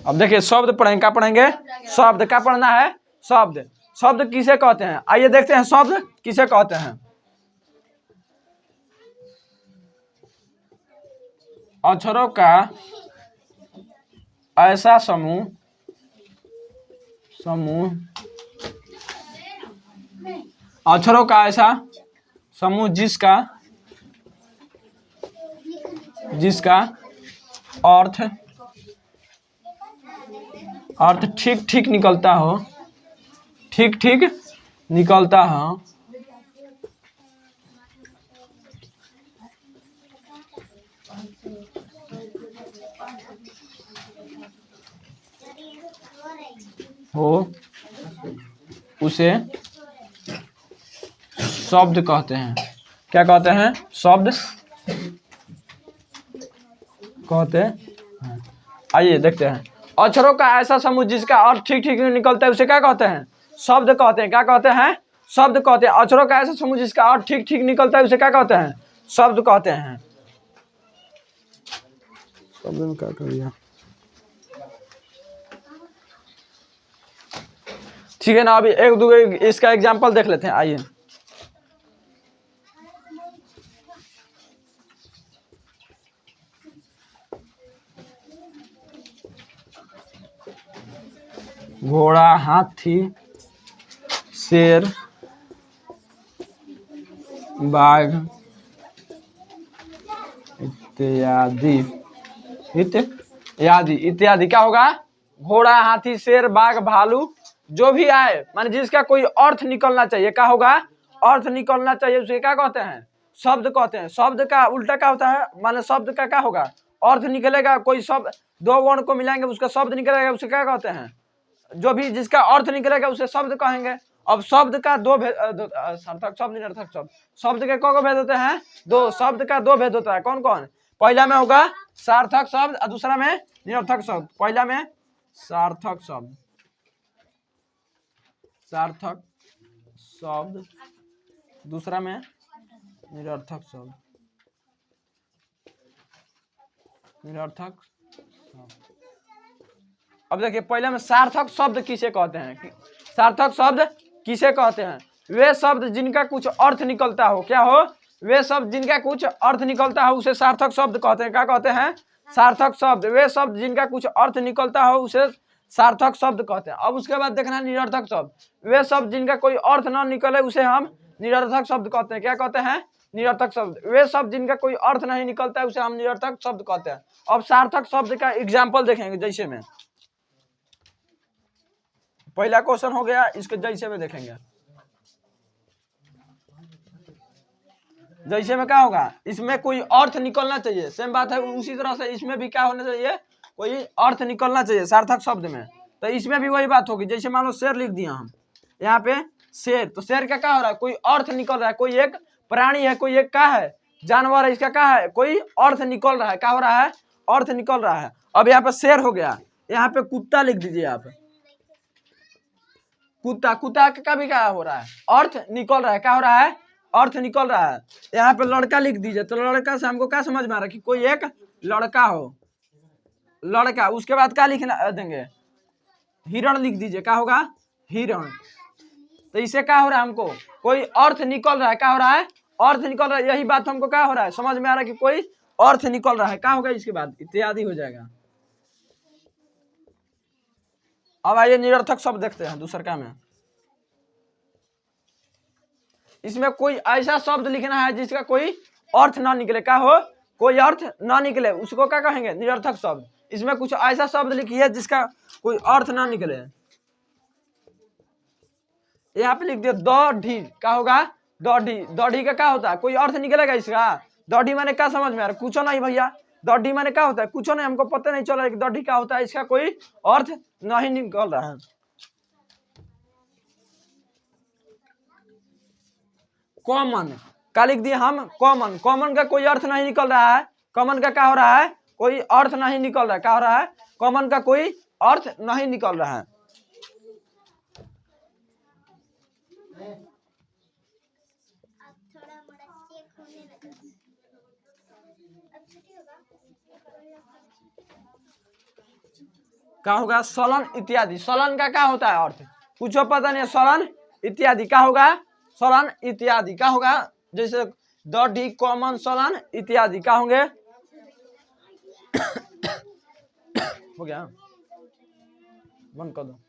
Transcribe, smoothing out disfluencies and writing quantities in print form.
अब देखिए शब्द पढ़ेंगे, क्या पढ़ेंगे? शब्द। क्या पढ़ना है? शब्द। शब्द किसे कहते हैं? आइए देखते हैं शब्द किसे कहते हैं। अक्षरों का ऐसा समूह अक्षरों का ऐसा समूह जिसका अर्थ ठीक ठीक निकलता हो, ठीक ठीक निकलता हो, उसे शब्द कहते हैं। क्या कहते हैं? शब्द कहते हैं। आइए देखते हैं। अक्षरों का ऐसा समूह जिसका अर्थ ठीक ठीक निकलता है उसे क्या कहते हैं? शब्द कहते हैं। क्या कहते हैं? शब्द कहते हैं। अक्षरों का ऐसा समूह जिसका अर्थ ठीक ठीक निकलता है उसे क्या कहते हैं? शब्द कहते हैं। शब्द में क्या कर दिया? ठीक है ना। अभी एक दो इसका एग्जाम्पल देख लेते हैं। आइए घोड़ा, हाथी, शेर, बाघ इत्यादि इत्यादि इत्यादि। क्या होगा? घोड़ा, हाथी, शेर, बाघ, भालू, जो भी आए माने जिसका कोई अर्थ निकलना चाहिए। क्या होगा? अर्थ निकलना चाहिए, उसे क्या कहते हैं? शब्द कहते हैं। शब्द का उल्टा क्या होता है? माने शब्द का क्या होगा? अर्थ निकलेगा। कोई शब्द दो वर्ण को मिलाएंगे उसका शब्द निकलेगा, उसे क्या कहते हैं? जो भी जिसका अर्थ निकलेगा उसे शब्द कहेंगे। अब शब्द का दो सार्थक शब्द, निरर्थक शब्द। शब्द के कौन भेद होते हैं? दो। शब्द का दो भेद होता है। कौन कौन? पहला में होगा सार्थक शब्द और दूसरा में निरर्थक शब्द। पहला में सार्थक शब्द, दूसरा में निरर्थक शब्द। अब देखिए पहले में सार्थक शब्द किसे कहते हैं? सार्थक शब्द किसे कहते हैं? वे शब्द जिनका कुछ अर्थ निकलता हो। क्या हो? वे शब्द जिनका कुछ अर्थ निकलता हो उसे सार्थक शब्द कहते हैं। क्या कहते हैं? सार्थक शब्द। वे शब्द जिनका कुछ अर्थ निकलता हो उसे सार्थक शब्द कहते हैं। अब उसके बाद देखना निरर्थक शब्द। वे शब्द जिनका कोई अर्थ न निकले उसे हम निरर्थक शब्द कहते हैं। क्या कहते हैं? निरर्थक शब्द। वे शब्द जिनका कोई अर्थ नहीं निकलता है उसे हम निरर्थक शब्द कहते हैं। अब सार्थक शब्द का एग्जाम्पल देखेंगे। जैसे में पहला क्वेश्चन हो गया, इसके जैसे में देखेंगे। जैसे में क्या होगा? इसमें कोई अर्थ निकलना चाहिए। सेम बात है उसी तरह से इसमें भी क्या होना चाहिए? कोई अर्थ निकलना चाहिए सार्थक शब्द में। तो इसमें भी वही बात होगी। जैसे मान लो शेर लिख दिया हम यहाँ पे शेर, तो शेर का क्या हो रहा है? कोई अर्थ निकल रहा है। कोई एक प्राणी है, कोई एक क्या है? जानवर है। इसका क्या है? कोई अर्थ निकल रहा है। क्या हो रहा है? अर्थ निकल रहा है। अब यहाँ पे शेर हो गया, यहाँ पे कुत्ता लिख दीजिए आप। कुत्ता का भी क्या हो रहा है? अर्थ निकल रहा है। क्या हो रहा है? अर्थ निकल रहा है। यहाँ पे लड़का लिख दीजिए, तो लड़का से हमको क्या समझ में आ रहा है? कि कोई एक लड़का हो, लड़का। उसके बाद क्या लिखना देंगे? हिरण लिख दीजिए। क्या होगा? हिरण। तो इससे क्या हो रहा है? हमको कोई अर्थ निकल रहा है। क्या हो रहा है? अर्थ निकल रहा है। यही बात हमको क्या हो रहा है? समझ में आ रहा है कि कोई अर्थ निकल रहा है। क्या होगा? इसके बाद इत्यादि हो जाएगा। अब आइए निरर्थक शब्द देखते हैं दूसरा का में। इसमें कोई ऐसा शब्द लिखना है जिसका कोई अर्थ ना निकले। क्या हो? कोई अर्थ ना निकले, उसको क्या कहेंगे? निरर्थक शब्द। इसमें कुछ ऐसा शब्द लिखिए जिसका कोई अर्थ ना निकले। यहाँ पे लिख दिया दौड़ी। क्या होगा? दौड़ी। दौड़ी का क्या होता है? कोई अर्थ निकलेगा इसका? दौड़ी माने क्या समझ में आ रहा है? कुछ नहीं भैया। दौड़ी माने क्या होता है? कुछ नहीं, हमको पता नहीं चल रहा है कि दौड़ी क्या होता है। इसका कोई अर्थ नहीं निकल रहा है। कॉमन का लिख दिए हम कॉमन। कॉमन का कोई अर्थ नहीं निकल रहा है। कॉमन का क्या हो रहा है? कोई अर्थ नहीं निकल रहा है। क्या हो रहा है? कॉमन का कोई अर्थ नहीं निकल रहा है। क्या होगा? सलन इत्यादि। सलन का क्या होता है अर्थ? कुछ पता नहीं है। सलन इत्यादि क्या होगा? सलन इत्यादि क्या होगा? जैसे द डी कॉमन सलन इत्यादि क्या होंगे? हो गया, बंद कर दो।